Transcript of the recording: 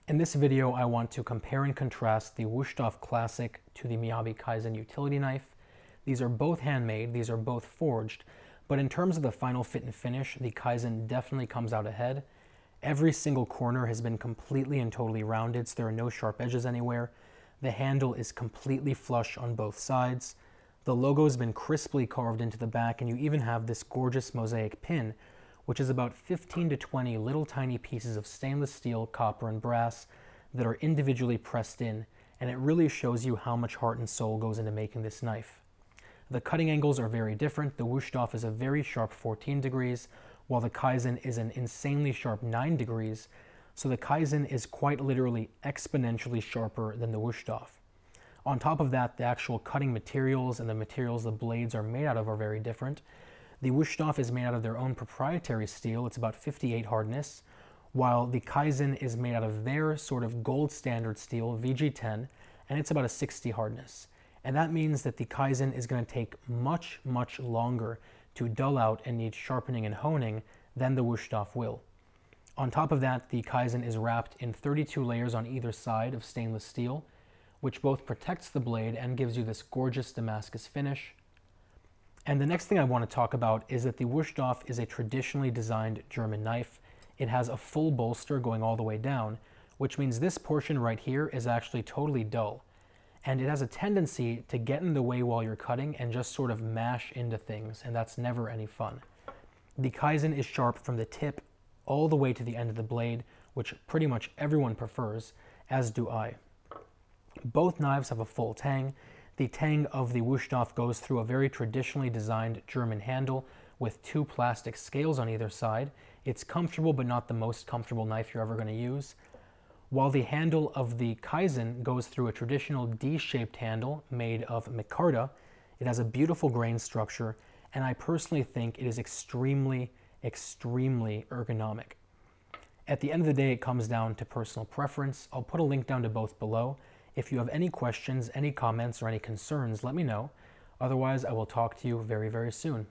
In this video, I want to compare and contrast the Wusthof Classic to the Miyabi Kaizen utility knife. These are both handmade, these are both forged, but in terms of the final fit and finish, the Kaizen definitely comes out ahead. Every single corner has been completely and totally rounded, so there are no sharp edges anywhere. The handle is completely flush on both sides. The logo has been crisply carved into the back, and you even have this gorgeous mosaic pin, which is about 15 to 20 little tiny pieces of stainless steel, copper, and brass that are individually pressed in, and it really shows you how much heart and soul goes into making this knife. The cutting angles are very different. The Wusthof is a very sharp 14 degrees, while the Kaizen is an insanely sharp 9 degrees, so the Kaizen is quite literally exponentially sharper than the Wusthof. On top of that, the actual cutting materials and the materials the blades are made out of are very different. The Wusthof is made out of their own proprietary steel. It's about 58 hardness, while the Kaizen is made out of their sort of gold standard steel, VG10, and it's about a 60 hardness. And that means that the Kaizen is going to take much, much longer to dull out and need sharpening and honing than the Wusthof will. On top of that, the Kaizen is wrapped in 32 layers on either side of stainless steel, which both protects the blade and gives you this gorgeous Damascus finish. And the next thing I want to talk about is that the Wusthof is a traditionally designed German knife. It has a full bolster going all the way down, which means this portion right here is actually totally dull. And it has a tendency to get in the way while you're cutting and just sort of mash into things, and that's never any fun. The Kaizen is sharp from the tip all the way to the end of the blade, which pretty much everyone prefers, as do I. Both knives have a full tang. The tang of the Wusthof goes through a very traditionally designed German handle with two plastic scales on either side. It's comfortable, but not the most comfortable knife you're ever going to use. While the handle of the Kaizen goes through a traditional D-shaped handle made of micarta. It has a beautiful grain structure, and I personally think it is extremely, extremely ergonomic. At the end of the day, it comes down to personal preference. I'll put a link down to both below. If you have any questions, any comments, or any concerns, let me know. Otherwise, I will talk to you very, very soon.